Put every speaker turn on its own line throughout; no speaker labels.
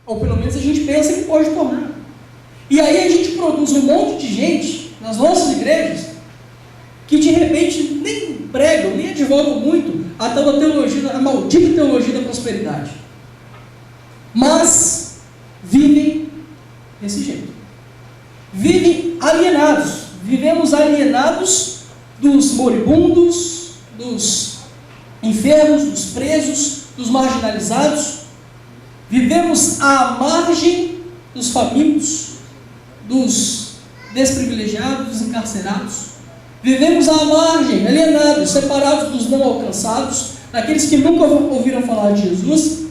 Ou pelo menos a gente pensa que pode tornar. E aí a gente produz um monte de gente nas nossas igrejas que de repente nem pregam, nem advogam muito a tal da teologia, a maldita teologia da prosperidade. Mas vivem desse jeito. Vivem alienados. Vivemos alienados dos moribundos, dos enfermos, dos presos, dos marginalizados. Vivemos à margem dos famintos, dos desprivilegiados, dos encarcerados. Vivemos à margem, alienados, separados dos não alcançados, daqueles que nunca ouviram falar de Jesus,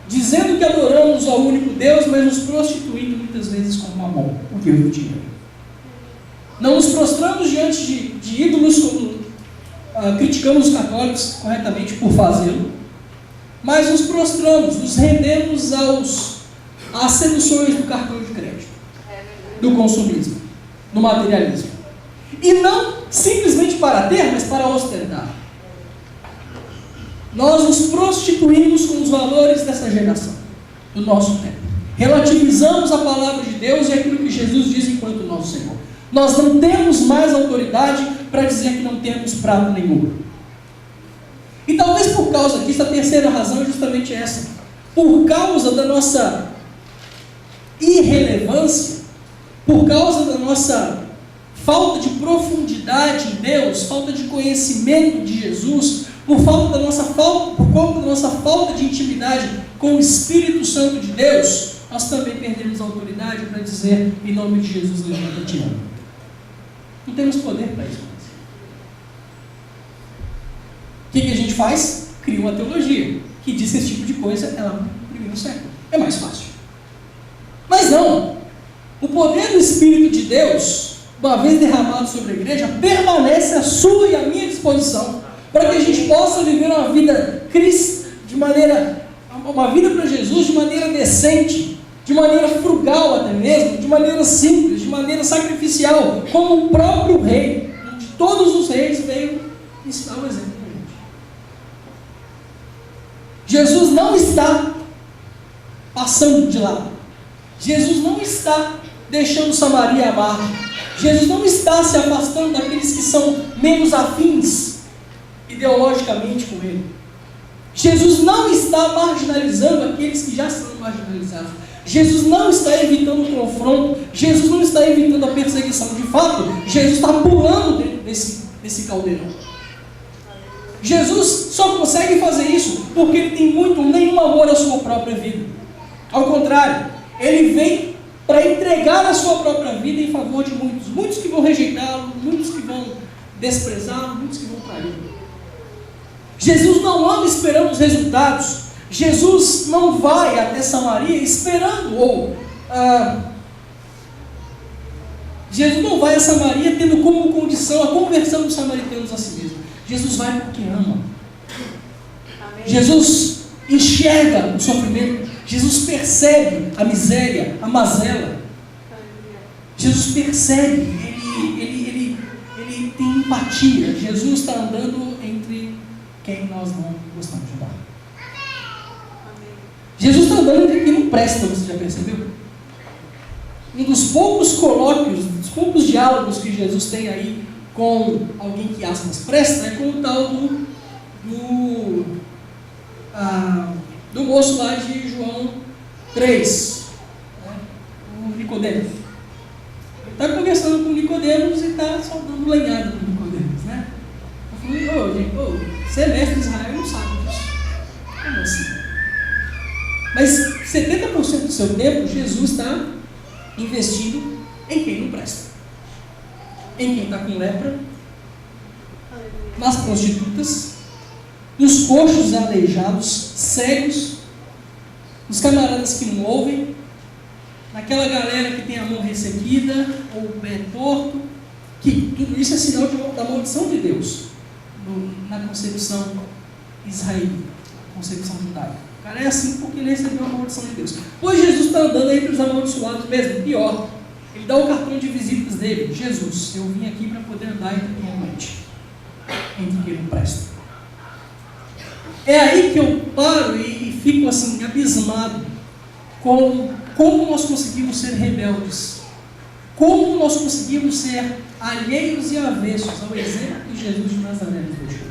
dizendo que adoramos ao único Deus, mas nos prostituindo muitas vezes com Mamon, o Deus do dinheiro. Não nos prostramos diante de ídolos, como criticamos os católicos corretamente por fazê-lo, mas nos prostramos, nos rendemos às seduções do cartão de crédito, do consumismo, do materialismo. E não simplesmente para ter, mas para ostentar. Nós nos prostituímos com os valores dessa geração, do nosso tempo. Relativizamos a palavra de Deus e aquilo que Jesus diz enquanto nosso Senhor. Nós não temos mais autoridade para dizer que não temos prata nem ouro. E talvez por causa disso, a terceira razão é justamente essa. Por causa da nossa irrelevância, por causa da nossa falta de profundidade em Deus, falta de conhecimento de Jesus, por conta da nossa falta de intimidade com o Espírito Santo de Deus, nós também perdemos a autoridade para dizer, em nome de Jesus, levanta-te e anda. Não temos poder para isso. O que a gente faz? Cria uma teologia que diz que esse tipo de coisa é lá no primeiro século. É mais fácil. Mas não. O poder do Espírito de Deus, uma vez derramado sobre a igreja, permanece à sua e à minha disposição, para que a gente possa viver uma vida uma vida para Jesus de maneira decente, de maneira frugal até mesmo, de maneira simples, de maneira sacrificial, como o próprio rei, de todos os reis, veio ensinar o exemplo para a gente. Jesus não está passando de lado. Jesus não está deixando Samaria à margem. Jesus não está se afastando daqueles que são menos afins ideologicamente com Ele. Jesus não está marginalizando aqueles que já são marginalizados. Jesus não está evitando o confronto. Jesus não está evitando a perseguição. De fato, Jesus está pulando dentro desse caldeirão. Jesus só consegue fazer isso porque Ele tem nenhum amor à sua própria vida. Ao contrário, Ele vem para entregar a sua própria vida em favor de muitos. Muitos que vão rejeitá-lo, muitos que vão desprezá-lo, muitos que vão traí-lo. Jesus não anda esperando os resultados. Jesus não vai até Samaria esperando, Jesus não vai a Samaria tendo como condição a conversão dos samaritanos a si mesmo. Jesus vai porque ama. Amém. Jesus enxerga o sofrimento. Jesus percebe a miséria, a mazela. Jesus percebe, ele tem empatia. Jesus está andando entre quem nós não gostamos de andar. Jesus está andando entre quem não presta, você já percebeu? Um dos poucos colóquios, dos poucos diálogos que Jesus tem aí com alguém que aspas presta, é com o tal do moço lá de João 3, né? O Nicodemos. Ele está conversando com o Nicodemos e está só dando lenhada no Nicodemos, né? Eu falei, você é mestre de Israel e não sabe disso. Como assim? Mas 70% do seu tempo, Jesus está investindo em quem não presta. Em quem está com lepra, nas prostitutas, nos coxos e aleijados, cegos, nos camaradas que não ouvem, naquela galera que tem a mão ressequida ou o pé torto, que tudo isso é sinal da maldição de Deus na concepção israelita, concepção judaica. O cara é assim porque ele recebeu a maldição de Deus. Pois Jesus está andando entre os amaldiçoados mesmo, pior. Ele dá o cartão de visitas dele. Jesus, eu vim aqui para poder andar entre quem é doente, entre quem não presta. É aí que eu paro e fico assim, abismado com como nós conseguimos ser rebeldes, como nós conseguimos ser alheios e avessos ao exemplo que Jesus de Nazaré nos deixou.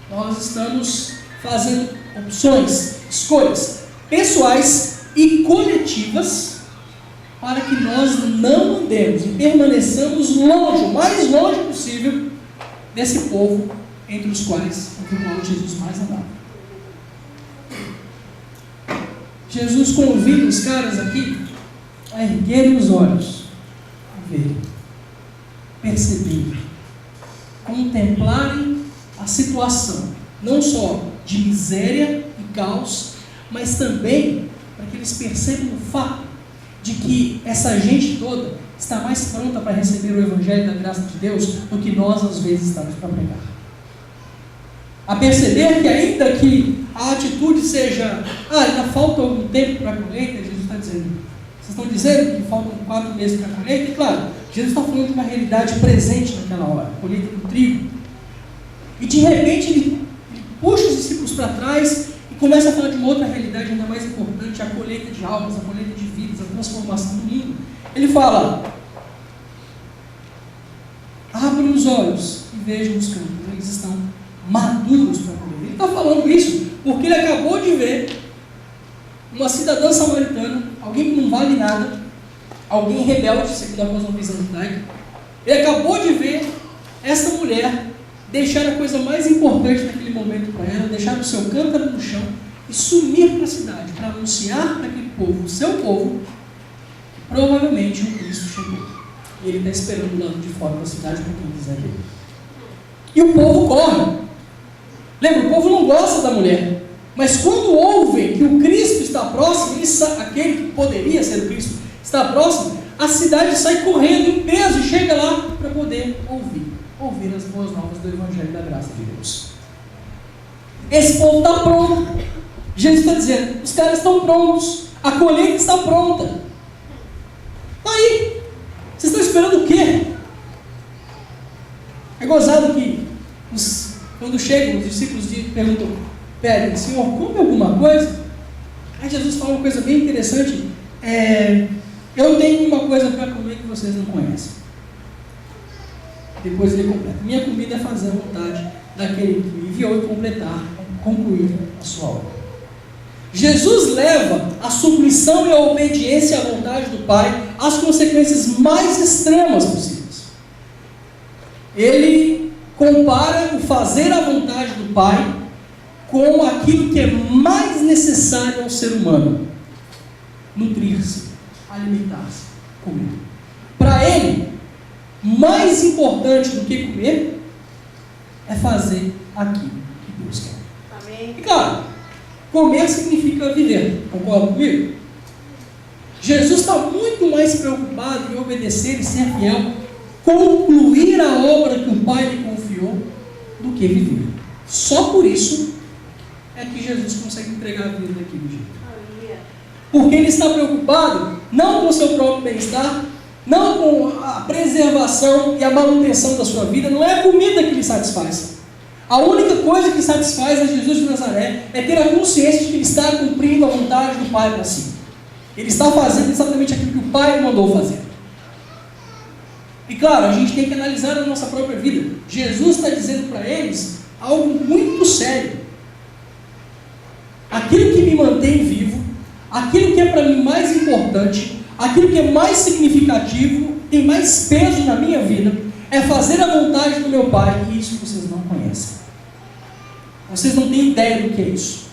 Nós estamos fazendo opções, escolhas pessoais e coletivas para que nós não andemos e permaneçamos longe, o mais longe possível, desse povo entre o qual Jesus mais andava. Jesus convida os caras aqui a erguerem os olhos, a verem, perceberem, contemplarem a situação, não só de miséria e caos, mas também para que eles percebam o fato de que essa gente toda está mais pronta para receber o Evangelho da graça de Deus do que nós às vezes estamos para pregar. A perceber que ainda que a atitude seja, ainda falta algum tempo para a colheita, Jesus está dizendo, vocês estão dizendo que faltam 4 meses para a colheita? E claro, Jesus está falando de uma realidade presente naquela hora, a colheita do trigo. E de repente ele puxa os discípulos para trás e começa a falar de uma outra realidade ainda mais importante, a colheita de almas, a colheita de vidas, a transformação do mundo. Ele fala, abram os olhos e vejam os campos, eles estão maduros para colher. Ele está falando isso porque ele acabou de ver uma cidadã samaritana, alguém que não vale nada, alguém rebelde, segundo a cosmovisão judaica. Ele acabou de ver essa mulher deixar a coisa mais importante naquele momento para ela, deixar o seu cântaro no chão e sumir para a cidade, para anunciar para aquele povo, o seu povo, que provavelmente o Cristo chegou. E ele está esperando do lado de fora da cidade para quem quiser ver. E o povo corre. Lembra, o povo não gosta da mulher, mas quando ouvem que o Cristo está próximo, aquele que poderia ser o Cristo está próximo, a cidade sai correndo em peso e chega lá para poder ouvir as boas novas do Evangelho da graça de Deus. Esse povo está pronto. Jesus está dizendo, os caras estão prontos, a colheita está pronta. Está aí. Vocês estão esperando o quê? É gozado que quando chegam, os discípulos perguntam, pedem, Senhor, come alguma coisa? Aí Jesus fala uma coisa bem interessante, eu tenho uma coisa para comer que vocês não conhecem. Depois ele completa, minha comida é fazer a vontade daquele que me enviou e concluir a sua obra. Jesus leva a submissão e a obediência à vontade do Pai às consequências mais extremas possíveis. Ele compara o fazer a vontade do Pai com aquilo que é mais necessário ao ser humano: nutrir-se, alimentar-se, comer. Para ele, mais importante do que comer é fazer aquilo que Deus quer. Amém. E claro, comer significa viver, concorda comigo? Jesus está muito mais preocupado em obedecer e ser fiel, concluir a obra que o Pai lhe confiou, do que viver. Só por isso é que Jesus consegue entregar a vida daquele jeito. Porque ele está preocupado não com o seu próprio bem-estar, não com a preservação e a manutenção da sua vida, não é a comida que lhe satisfaz. A única coisa que satisfaz a Jesus de Nazaré é ter a consciência de que ele está cumprindo a vontade do Pai para si. Ele está fazendo exatamente aquilo que o Pai lhe mandou fazer. E claro, a gente tem que analisar a nossa própria vida. Jesus está dizendo para eles algo muito sério. Aquilo que me mantém vivo, aquilo que é para mim mais importante, aquilo que é mais significativo, tem mais peso na minha vida, é fazer a vontade do meu Pai, e isso vocês não conhecem. Vocês não têm ideia do que é isso.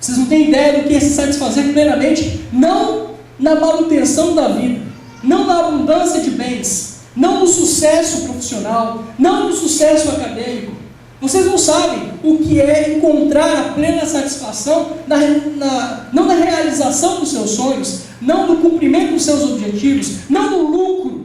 Vocês não têm ideia do que é se satisfazer plenamente, não na manutenção da vida, não na abundância de bens, não no sucesso profissional, não no sucesso acadêmico. Vocês não sabem o que é encontrar a plena satisfação não na realização dos seus sonhos, não no cumprimento dos seus objetivos, não no lucro,